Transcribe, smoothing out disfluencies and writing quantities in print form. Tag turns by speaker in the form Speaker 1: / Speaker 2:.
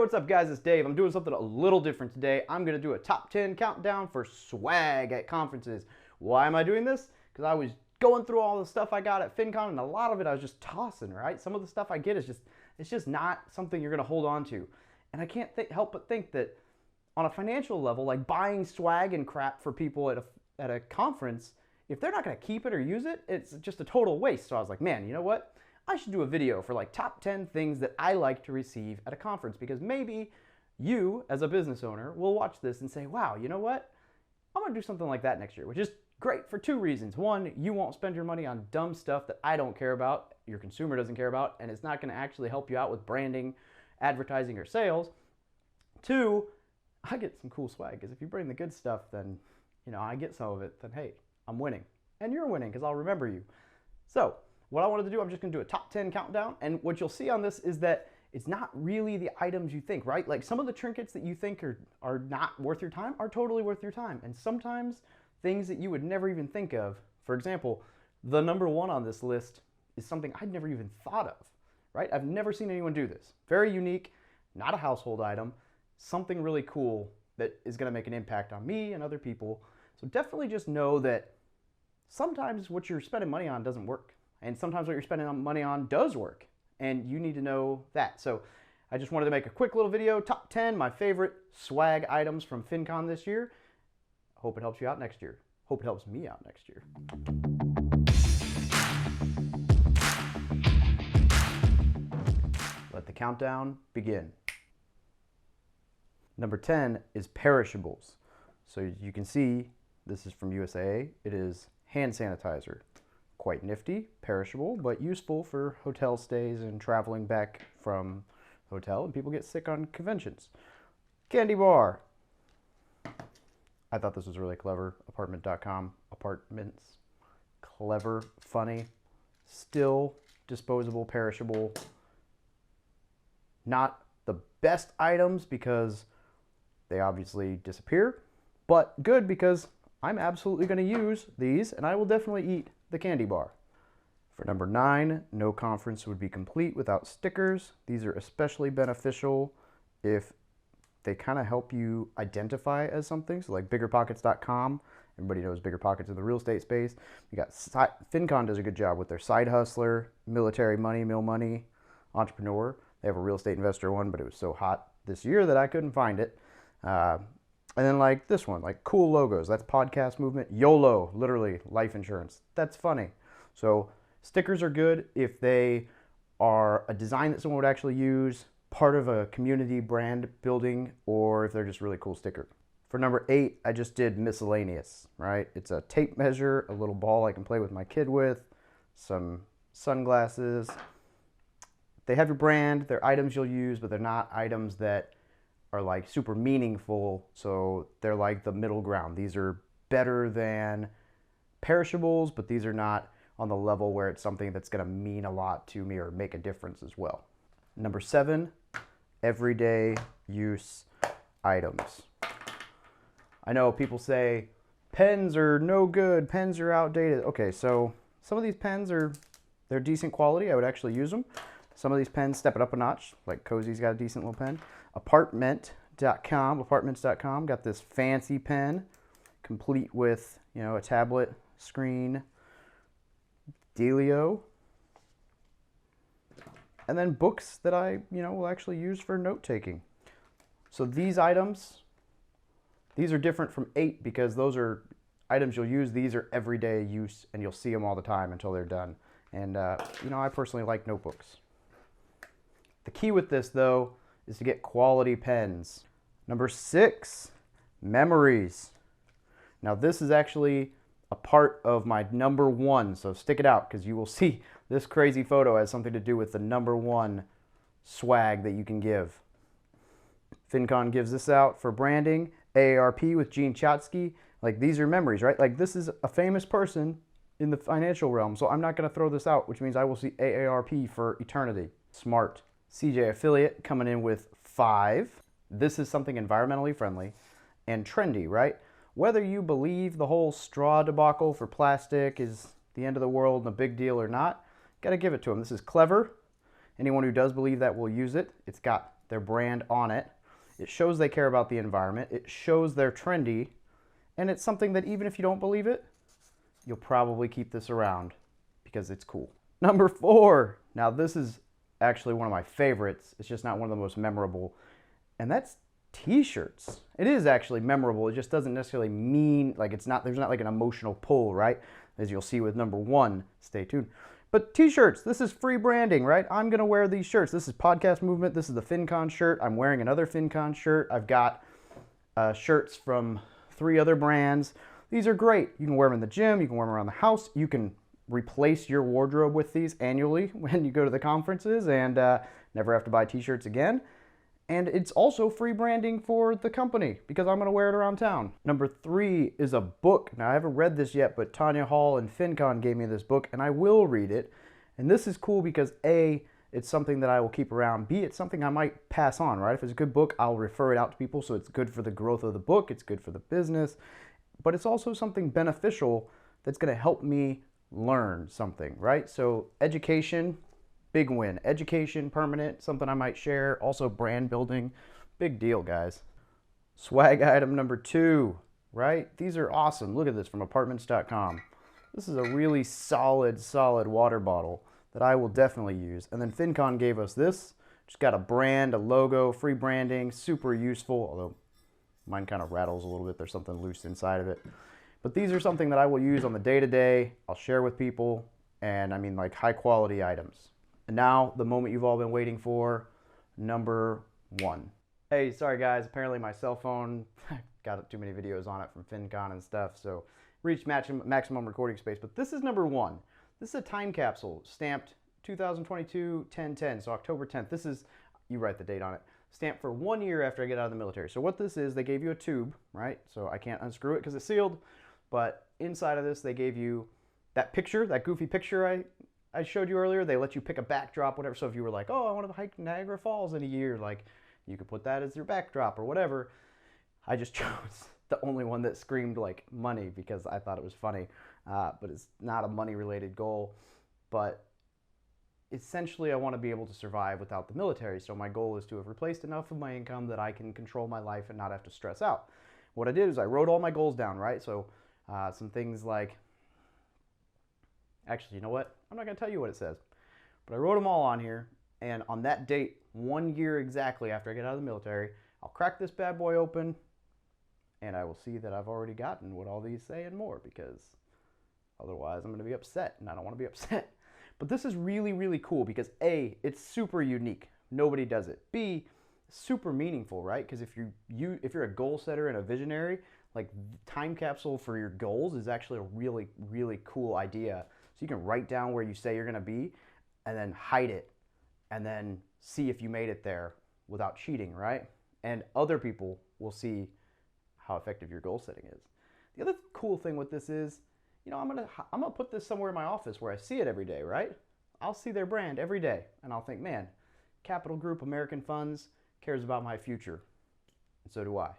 Speaker 1: what's up guys, it's Dave. I'm doing something a little different today. I'm going to do a top 10 countdown for swag at conferences. Why am I doing this? Because I was going through all the stuff I got at Fincon, and a lot of it I was just tossing, right? Some of the stuff I get is it's just not something you're going to hold on to. And I can't help but think that on a financial level, like buying swag and crap for people at a conference, if they're not going to keep it or use it, it's just a total waste. So I was like, man, you know what? I should do a video for like top 10 things that I like to receive at a conference, because maybe you as a business owner will watch this and say, wow, you know what? I'm gonna do something like that next year, which is great for two reasons. One, you won't spend your money on dumb stuff that I don't care about, your consumer doesn't care about, and it's not gonna actually help you out with branding, advertising, or sales. Two, I get some cool swag, because if you bring the good stuff, then I get some of it, then hey, I'm winning. And you're winning, because I'll remember you. So, what I wanted to do, I'm just going to do a top 10 countdown, and what you'll see on this is that it's not really the items you think, right? Like some of the trinkets that you think are not worth your time are totally worth your time, and sometimes things that you would never even think of. For example, the number one on this list is something I'd never even thought of, right? I've never seen anyone do this. Very unique, not a household item, something really cool that is going to make an impact on me and other people. So definitely just know that sometimes what you're spending money on doesn't work. And sometimes what you're spending money on does work, and you need to know that. So I just wanted to make a quick little video, top 10, my favorite swag items from Fincon this year. Hope it helps you out next year. Hope it helps me out next year. Let the countdown begin. Number 10 is Perishables. So you can see this is from USA. It is hand sanitizer. Quite nifty, perishable, but useful for hotel stays and traveling back from hotel, and people get sick on conventions. Candy bar. I thought this was really clever. Apartment.com. Apartments. Clever, funny, still disposable, perishable. Not the best items because they obviously disappear, but good because I'm absolutely going to use these, and I will definitely eat the candy bar. For number 9, no conference would be complete without stickers. These are especially beneficial if they kind of help you identify as something. So like biggerpockets.com, everybody knows BiggerPockets in the real estate space. You got Fincon does a good job with their side hustler, military money, mill money, entrepreneur. They have a real estate investor one, but it was so hot this year that I couldn't find it. And then like this one, like cool logos, that's Podcast Movement. YOLO, literally life insurance. That's funny. So stickers are good if they are a design that someone would actually use, part of a community brand building, or if they're just really cool sticker. For number 8, I just did miscellaneous, right? It's a tape measure, a little ball I can play with my kid with, some sunglasses. They have your brand, they're items you'll use, but they're not items that are like super meaningful, so they're like the middle ground. These are better than perishables, but these are not on the level where it's something that's going to mean a lot to me or make a difference as well. Number 7, everyday use items. I know people say pens are no good, pens are outdated. Okay, so some of these pens they're decent quality. I would actually use them. Some of these pens step it up a notch, like Cozy's got a decent little pen. Apartments.com got this fancy pen, complete with, a tablet screen, dealio. And then books that I, will actually use for note-taking. So these items, these are different from 8 because those are items you'll use. These are everyday use, and you'll see them all the time until they're done. And, I personally like notebooks. The key with this, though, is to get quality pens. Number 6, memories. Now this is actually a part of my number 1, so stick it out because you will see this crazy photo has something to do with the number 1 swag that you can give. Fincon gives this out for branding. AARP with Gene Chatsky. Like these are memories, right? Like this is a famous person in the financial realm, so I'm not going to throw this out, which means I will see AARP for eternity. Smart. CJ Affiliate coming in with 5. This is something environmentally friendly and trendy, right? Whether you believe the whole straw debacle for plastic is the end of the world and a big deal or not, got to give it to them. This is clever. Anyone who does believe that will use it. It's got their brand on it. It shows they care about the environment. It shows they're trendy. And it's something that even if you don't believe it, you'll probably keep this around because it's cool. Number 4. Now this is actually one of my favorites. It's just not one of the most memorable. And that's t-shirts. It is actually memorable. It just doesn't necessarily mean, like, there's not like an emotional pull, right? As you'll see with number 1. Stay tuned. But t-shirts, this is free branding, right? I'm going to wear these shirts. This is Podcast Movement. This is the Fincon shirt. I'm wearing another Fincon shirt. I've got shirts from 3 other brands. These are great. You can wear them in the gym. You can wear them around the house. You can replace your wardrobe with these annually when you go to the conferences and never have to buy t-shirts again. And it's also free branding for the company because I'm going to wear it around town. Number 3 is a book. Now, I haven't read this yet, but Tanya Hall and Fincon gave me this book, and I will read it. And this is cool because A, it's something that I will keep around. B, it's something I might pass on, right? If it's a good book, I'll refer it out to people, so it's good for the growth of the book. It's good for the business. But it's also something beneficial that's going to help me learn something, right? So education, big win. Education, permanent, something I might share. Also brand building, big deal, guys. Swag item number 2, right? These are awesome. Look at this from apartments.com. This is a really solid water bottle that I will definitely use. And then Fincon gave us this. Just got a brand, a logo, free branding, super useful, although mine kind of rattles a little bit. There's something loose inside of it. But these are something that I will use on the day-to-day. I'll share with people, and I mean like high-quality items. And now, the moment you've all been waiting for, number 1. Hey, sorry guys, apparently my cell phone got too many videos on it from Fincon and stuff, so reached maximum recording space. But this is number 1. This is a time capsule stamped 2022-10-10, so October 10th. This is, you write the date on it, stamped for 1 year after I get out of the military. So what this is, they gave you a tube, right? So I can't unscrew it because it's sealed, but inside of this they gave you that picture, that goofy picture I showed you earlier. They let you pick a backdrop, whatever. So if you were like, oh, I want to hike Niagara Falls in a year, like, you could put that as your backdrop or whatever. I just chose the only one that screamed like money because I thought it was funny, but it's not a money-related goal. But essentially, I want to be able to survive without the military. So my goal is to have replaced enough of my income that I can control my life and not have to stress out. What I did is I wrote all my goals down, right? So some things like, actually, you know what? I'm not going to tell you what it says. But I wrote them all on here. And on that date, 1 year exactly after I get out of the military, I'll crack this bad boy open. And I will see that I've already gotten what all these say and more. Because otherwise, I'm going to be upset. And I don't want to be upset. But this is really, really cool. Because A, it's super unique. Nobody does it. B, super meaningful, right? Because if you're a goal setter and a visionary, like, time capsule for your goals is actually a really, really cool idea. So you can write down where you say you're going to be and then hide it and then see if you made it there without cheating, right? And other people will see how effective your goal setting is. The other cool thing with this is, you know, I'm gonna put this somewhere in my office where I see it every day, right? I'll see their brand every day and I'll think, man, Capital Group, American Funds cares about my future. And so do I.